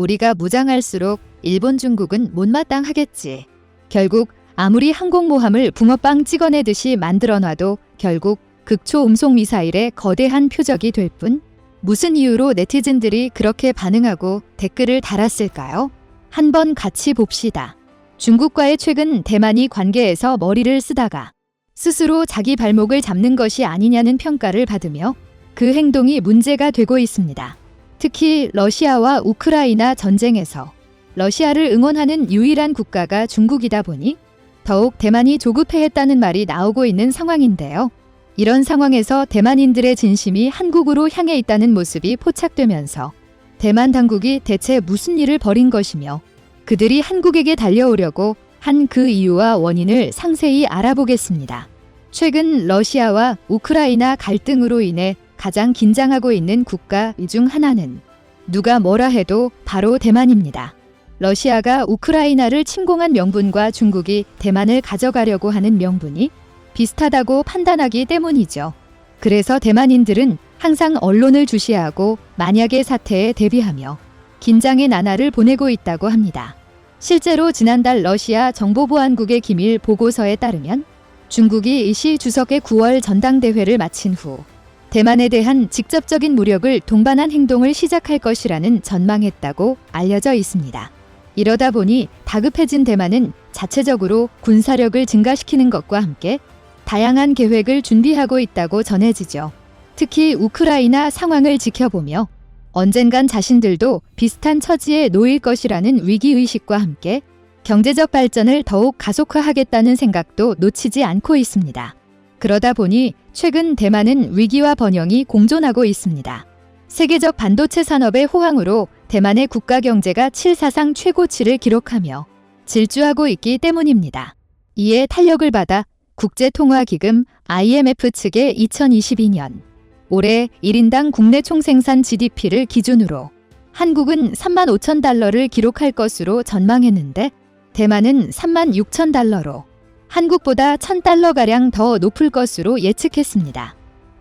우리가 무장할수록 일본 중국은 못마땅하겠지. 결국 아무리 항공모함을 붕어빵 찍어내듯이 만들어놔도 결국 극초음속 미사일의 거대한 표적이 될 뿐, 무슨 이유로 네티즌들이 그렇게 반응하고 댓글을 달았을까요? 한번 같이 봅시다. 중국과의 최근 대만이 관계에서 머리를 쓰다가 스스로 자기 발목을 잡는 것이 아니냐는 평가를 받으며 그 행동이 문제가 되고 있습니다. 특히 러시아와 우크라이나 전쟁에서 러시아를 응원하는 유일한 국가가 중국이다 보니 더욱 대만이 조급해했다는 말이 나오고 있는 상황인데요. 이런 상황에서 대만인들의 진심이 한국으로 향해 있다는 모습이 포착되면서 대만 당국이 대체 무슨 일을 벌인 것이며 그들이 한국에게 달려오려고 한 그 이유와 원인을 상세히 알아보겠습니다. 최근 러시아와 우크라이나 갈등으로 인해 가장 긴장하고 있는 국가 중 하나는 누가 뭐라 해도 바로 대만입니다. 러시아가 우크라이나를 침공한 명분과 중국이 대만을 가져가려고 하는 명분이 비슷하다고 판단하기 때문이죠. 그래서 대만인들은 항상 언론을 주시하고 만약의 사태에 대비하며 긴장의 나날을 보내고 있다고 합니다. 실제로 지난달 러시아 정보보안국의 기밀 보고서에 따르면 중국이 이시 주석의 9월 전당대회를 마친 후 대만에 대한 직접적인 무력을 동반한 행동을 시작할 것이라는 전망했다고 알려져 있습니다. 이러다 보니 다급해진 대만은 자체적으로 군사력을 증가시키는 것과 함께 다양한 계획을 준비하고 있다고 전해지죠. 특히 우크라이나 상황을 지켜보며 언젠간 자신들도 비슷한 처지에 놓일 것이라는 위기의식과 함께 경제적 발전을 더욱 가속화하겠다는 생각도 놓치지 않고 있습니다. 그러다 보니 최근 대만은 위기와 번영이 공존하고 있습니다. 세계적 반도체 산업의 호황으로 대만의 국가 경제가 7사상 최고치를 기록하며 질주하고 있기 때문입니다. 이에 탄력을 받아 국제통화기금 IMF 측의 2022년 올해 1인당 국내 총생산 GDP를 기준으로 한국은 3만 5천 달러를 기록할 것으로 전망했는데 대만은 3만 6천 달러로 한국보다 1,000달러가량 더 높을 것으로 예측했습니다.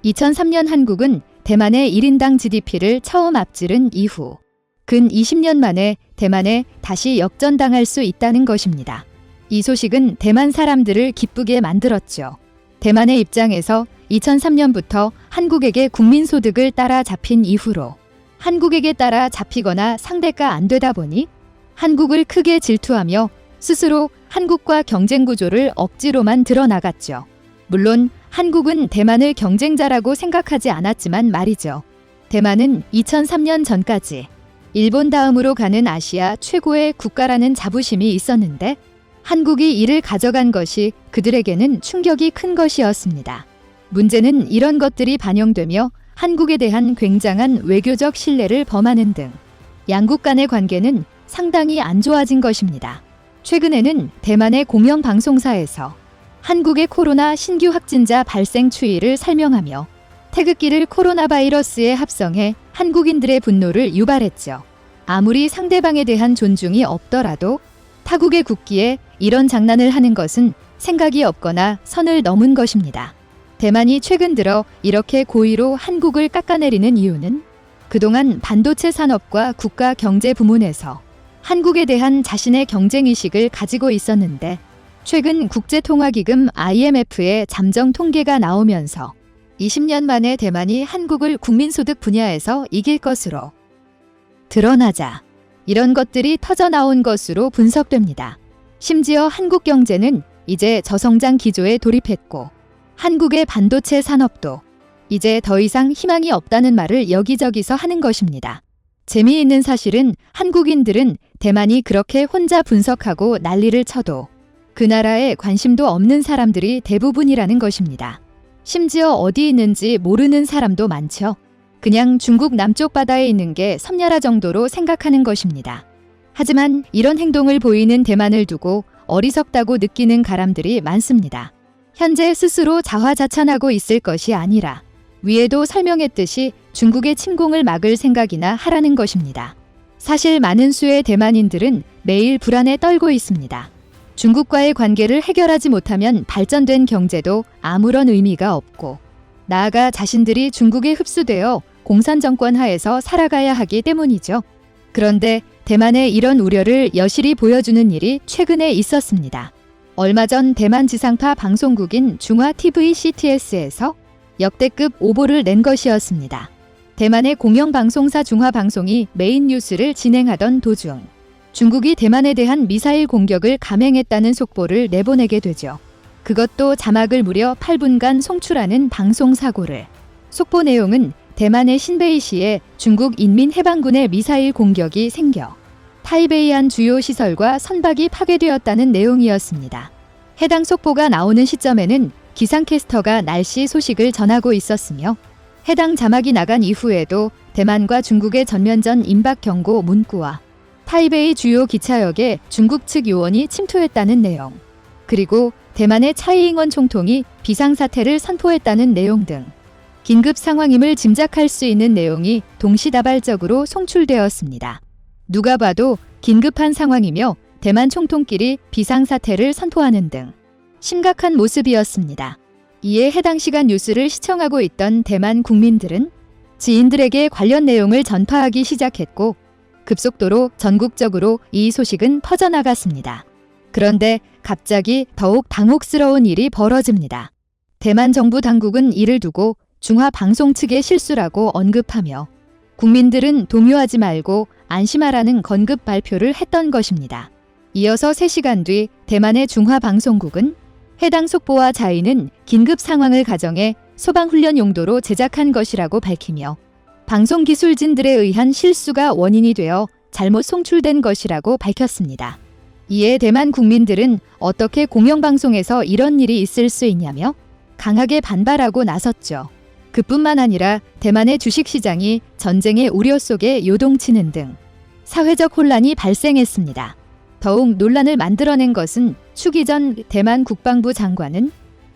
2003년 한국은 대만의 1인당 GDP를 처음 앞지른 이후 근 20년 만에 대만에 다시 역전당할 수 있다는 것입니다. 이 소식은 대만 사람들을 기쁘게 만들었죠. 대만의 입장에서 2003년부터 한국에게 국민소득을 따라 잡힌 이후로 한국에게 따라 잡히거나 상대가 안 되다 보니 한국을 크게 질투하며 스스로 한국과 경쟁 구조를 억지로만 드러나갔죠. 물론 한국은 대만을 경쟁자라고 생각하지 않았지만 말이죠. 대만은 2003년 전까지 일본 다음으로 가는 아시아 최고의 국가라는 자부심이 있었는데 한국이 이를 가져간 것이 그들에게는 충격이 큰 것이었습니다. 문제는 이런 것들이 반영되며 한국에 대한 굉장한 외교적 신뢰를 범하는 등 양국 간의 관계는 상당히 안 좋아진 것입니다. 최근에는 대만의 공영방송사에서 한국의 코로나 신규 확진자 발생 추이를 설명하며 태극기를 코로나 바이러스에 합성해 한국인들의 분노를 유발했죠. 아무리 상대방에 대한 존중이 없더라도 타국의 국기에 이런 장난을 하는 것은 생각이 없거나 선을 넘은 것입니다. 대만이 최근 들어 이렇게 고의로 한국을 깎아내리는 이유는 그동안 반도체 산업과 국가 경제 부문에서 한국에 대한 자신의 경쟁의식을 가지고 있었는데 최근 국제통화기금 IMF의 잠정 통계가 나오면서 20년 만에 대만이 한국을 국민소득 분야에서 이길 것으로 드러나자 이런 것들이 터져나온 것으로 분석됩니다. 심지어 한국 경제는 이제 저성장 기조에 돌입했고 한국의 반도체 산업도 이제 더 이상 희망이 없다는 말을 여기저기서 하는 것입니다. 재미있는 사실은 한국인들은 대만이 그렇게 혼자 분석하고 난리를 쳐도 그 나라에 관심도 없는 사람들이 대부분이라는 것입니다. 심지어 어디 있는지 모르는 사람도 많죠. 그냥 중국 남쪽 바다에 있는 게 섬나라 정도로 생각하는 것입니다. 하지만 이런 행동을 보이는 대만을 두고 어리석다고 느끼는 가람들이 많습니다. 현재 스스로 자화자찬하고 있을 것이 아니라 위에도 설명했듯이 중국의 침공을 막을 생각이나 하라는 것입니다. 사실 많은 수의 대만인들은 매일 불안에 떨고 있습니다. 중국과의 관계를 해결하지 못하면 발전된 경제도 아무런 의미가 없고 나아가 자신들이 중국에 흡수되어 공산정권 하에서 살아가야 하기 때문이죠. 그런데 대만의 이런 우려를 여실히 보여주는 일이 최근에 있었습니다. 얼마 전 대만 지상파 방송국인 중화-TV CTS에서 역대급 오보를 낸 것이었습니다. 대만의 공영방송사 중화방송이 메인 뉴스를 진행하던 도중 중국이 대만에 대한 미사일 공격을 감행했다는 속보를 내보내게 되죠. 그것도 자막을 무려 8분간 송출하는 방송 사고를. 속보 내용은 대만의 신베이시에 중국 인민해방군의 미사일 공격이 생겨 타이베이안 주요 시설과 선박이 파괴되었다는 내용이었습니다. 해당 속보가 나오는 시점에는 기상캐스터가 날씨 소식을 전하고 있었으며 해당 자막이 나간 이후에도 대만과 중국의 전면전 임박 경고 문구와 타이베이 주요 기차역에 중국 측 요원이 침투했다는 내용, 그리고 대만의 차이잉원 총통이 비상사태를 선포했다는 내용 등 긴급 상황임을 짐작할 수 있는 내용이 동시다발적으로 송출되었습니다. 누가 봐도 긴급한 상황이며 대만 총통끼리 비상사태를 선포하는 등 심각한 모습이었습니다. 이에 해당 시간 뉴스를 시청하고 있던 대만 국민들은 지인들에게 관련 내용을 전파하기 시작했고 급속도로 전국적으로 이 소식은 퍼져나갔습니다. 그런데 갑자기 더욱 당혹스러운 일이 벌어집니다. 대만 정부 당국은 이를 두고 중화방송 측의 실수라고 언급하며 국민들은 동요하지 말고 안심하라는 건급 발표를 했던 것입니다. 이어서 3시간 뒤 대만의 중화방송국은 해당 속보와 자의는 긴급 상황을 가정해 소방훈련 용도로 제작한 것이라고 밝히며 방송기술진들에 의한 실수가 원인이 되어 잘못 송출된 것이라고 밝혔습니다. 이에 대만 국민들은 어떻게 공영방송에서 이런 일이 있을 수 있냐며 강하게 반발하고 나섰죠. 그뿐만 아니라 대만의 주식시장이 전쟁의 우려 속에 요동치는 등 사회적 혼란이 발생했습니다. 더욱 논란을 만들어낸 것은 추기 전 대만 국방부 장관은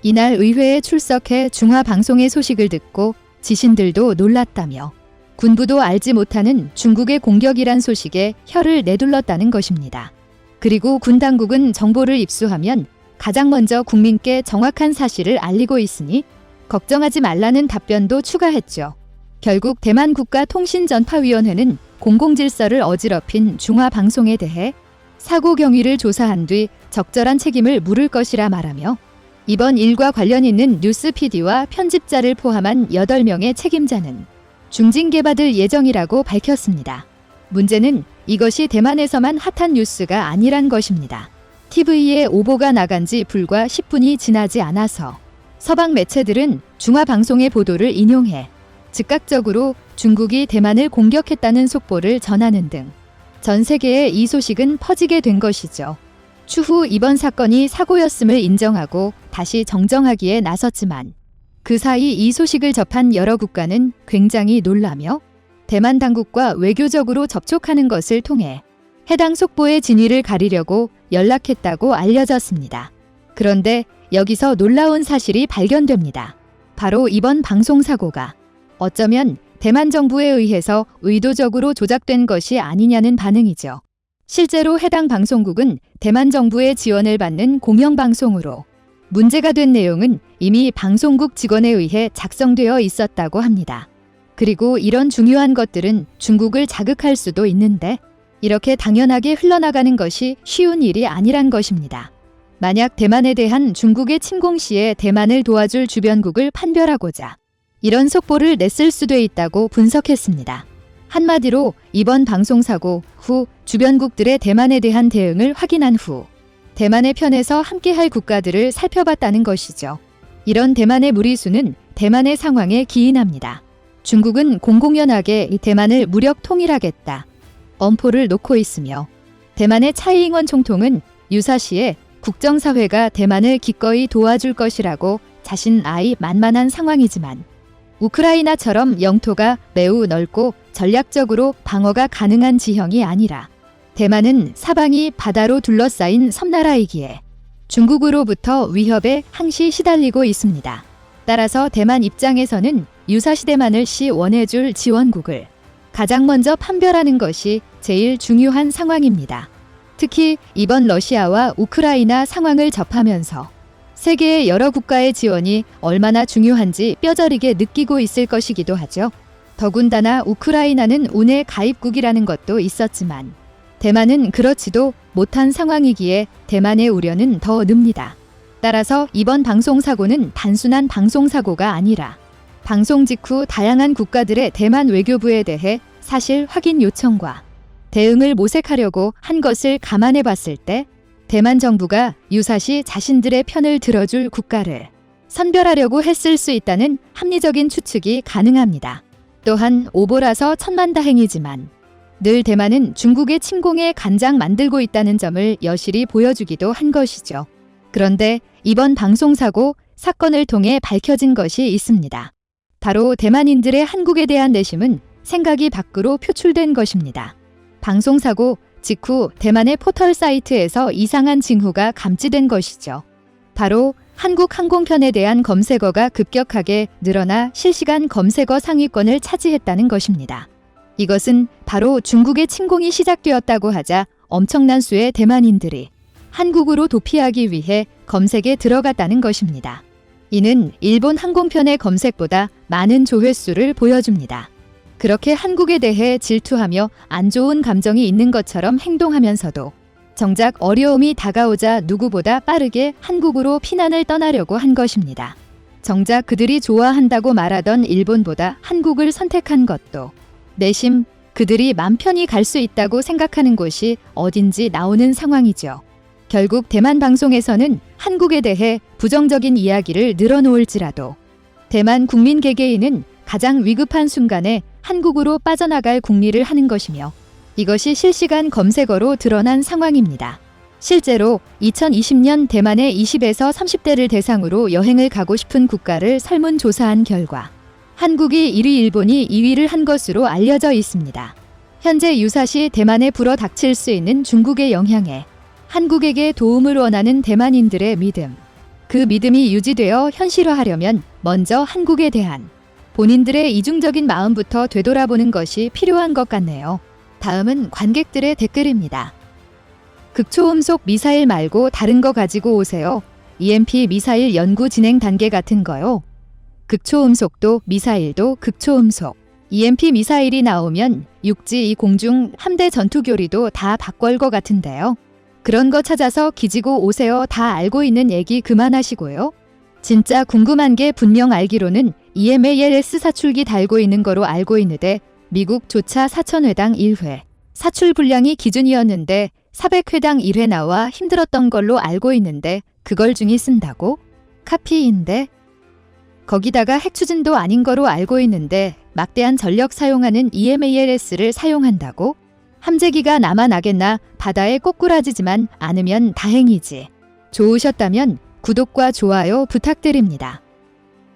이날 의회에 출석해 중화방송의 소식을 듣고 지신들도 놀랐다며 군부도 알지 못하는 중국의 공격이란 소식에 혀를 내둘렀다는 것입니다. 그리고 군 당국은 정보를 입수하면 가장 먼저 국민께 정확한 사실을 알리고 있으니 걱정하지 말라는 답변도 추가했죠. 결국 대만 국가통신전파위원회는 공공질서를 어지럽힌 중화방송에 대해 사고 경위를 조사한 뒤 적절한 책임을 물을 것이라 말하며 이번 일과 관련 있는 뉴스 PD와 편집자를 포함한 8명의 책임자는 중징계받을 예정이라고 밝혔습니다. 문제는 이것이 대만에서만 핫한 뉴스가 아니란 것입니다. TV에 오보가 나간 지 불과 10분이 지나지 않아서 서방 매체들은 중화방송의 보도를 인용해 즉각적으로 중국이 대만을 공격했다는 속보를 전하는 등 전 세계에 이 소식은 퍼지게 된 것이죠. 추후 이번 사건이 사고였음을 인정하고 다시 정정하기에 나섰지만 그 사이 이 소식을 접한 여러 국가는 굉장히 놀라며 대만 당국과 외교적으로 접촉하는 것을 통해 해당 속보의 진위를 가리려고 연락했다고 알려졌습니다. 그런데 여기서 놀라운 사실이 발견됩니다. 바로 이번 방송 사고가 어쩌면 대만 정부에 의해서 의도적으로 조작된 것이 아니냐는 반응이죠. 실제로 해당 방송국은 대만 정부의 지원을 받는 공영방송으로 문제가 된 내용은 이미 방송국 직원에 의해 작성되어 있었다고 합니다. 그리고 이런 중요한 것들은 중국을 자극할 수도 있는데 이렇게 당연하게 흘러나가는 것이 쉬운 일이 아니란 것입니다. 만약 대만에 대한 중국의 침공 시에 대만을 도와줄 주변국을 판별하고자 이런 속보를 냈을 수도 있다고 분석했습니다. 한마디로 이번 방송사고 후 주변국들의 대만에 대한 대응을 확인한 후 대만의 편에서 함께할 국가들을 살펴봤다는 것이죠. 이런 대만의 무리수는 대만의 상황에 기인합니다. 중국은 공공연하게 대만을 무력 통일하겠다 엄포를 놓고 있으며 대만의 차이잉원 총통은 유사시에 국정사회가 대만을 기꺼이 도와줄 것이라고 자신아이 만만한 상황이지만 우크라이나처럼 영토가 매우 넓고 전략적으로 방어가 가능한 지형이 아니라 대만은 사방이 바다로 둘러싸인 섬나라이기에 중국으로부터 위협에 항시 시달리고 있습니다. 따라서 대만 입장에서는 유사시 대만을 원해줄 지원국을 가장 먼저 판별하는 것이 제일 중요한 상황입니다. 특히 이번 러시아와 우크라이나 상황을 접하면서 세계의 여러 국가의 지원이 얼마나 중요한지 뼈저리게 느끼고 있을 것이기도 하죠. 더군다나 우크라이나는 운해 가입국이라는 것도 있었지만 대만은 그렇지도 못한 상황이기에 대만의 우려는 더 늡니다. 따라서 이번 방송사고는 단순한 방송사고가 아니라 방송 직후 다양한 국가들의 대만 외교부에 대해 사실 확인 요청과 대응을 모색하려고 한 것을 감안해 봤을 때 대만 정부가 유사시 자신들의 편을 들어줄 국가를 선별하려고 했을 수 있다는 합리적인 추측이 가능합니다. 또한 오보라서 천만다행이지만 늘 대만은 중국의 침공에 간장 만들고 있다는 점을 여실히 보여주기도 한 것이죠. 그런데 이번 방송사고 사건을 통해 밝혀진 것이 있습니다. 바로 대만인들의 한국에 대한 내심은 생각이 밖으로 표출된 것입니다. 방송사고 직후 대만의 포털 사이트에서 이상한 징후가 감지된 것이죠. 바로 한국 항공편에 대한 검색어가 급격하게 늘어나 실시간 검색어 상위권을 차지했다는 것입니다. 이것은 바로 중국의 침공이 시작되었다고 하자 엄청난 수의 대만인들이 한국으로 도피하기 위해 검색에 들어갔다는 것입니다. 이는 일본 항공편의 검색보다 많은 조회수를 보여줍니다. 그렇게 한국에 대해 질투하며 안 좋은 감정이 있는 것처럼 행동하면서도 정작 어려움이 다가오자 누구보다 빠르게 한국으로 피난을 떠나려고 한 것입니다. 정작 그들이 좋아한다고 말하던 일본보다 한국을 선택한 것도 내심 그들이 맘 편히 갈 수 있다고 생각하는 곳이 어딘지 나오는 상황이죠. 결국 대만 방송에서는 한국에 대해 부정적인 이야기를 늘어놓을지라도 대만 국민 개개인은 가장 위급한 순간에 한국으로 빠져나갈 궁리를 하는 것이며 이것이 실시간 검색어로 드러난 상황입니다. 실제로 2020년 대만의 20에서 30대를 대상으로 여행을 가고 싶은 국가를 설문조사한 결과 한국이 1위, 일본이 2위를 한 것으로 알려져 있습니다. 현재 유사시 대만에 불어닥칠 수 있는 중국의 영향에 한국에게 도움을 원하는 대만인들의 믿음, 그 믿음이 유지되어 현실화하려면 먼저 한국에 대한 본인들의 이중적인 마음부터 되돌아보는 것이 필요한 것 같네요. 다음은 관객들의 댓글입니다. 극초음속 미사일 말고 다른 거 가지고 오세요. EMP 미사일 연구 진행 단계 같은 거요. 극초음속도 미사일도 극초음속. EMP 미사일이 나오면 육지, 공중, 함대 전투교리도 다 바꿀 것 같은데요. 그런 거 찾아서 기지고 오세요. 다 알고 있는 얘기 그만하시고요. 진짜 궁금한 게 분명 알기로는 EMALS 사출기 달고 있는 거로 알고 있는데 미국조차 4,000회당 1회. 사출 분량이 기준이었는데 400회당 1회 나와 힘들었던 걸로 알고 있는데 그걸 중이 쓴다고? 카피인데? 거기다가 핵 추진도 아닌 거로 알고 있는데 막대한 전력 사용하는 EMALS를 사용한다고? 함재기가 남아나겠나 바다에 꼬꾸라지지만 않으면 다행이지. 좋으셨다면 구독과 좋아요 부탁드립니다.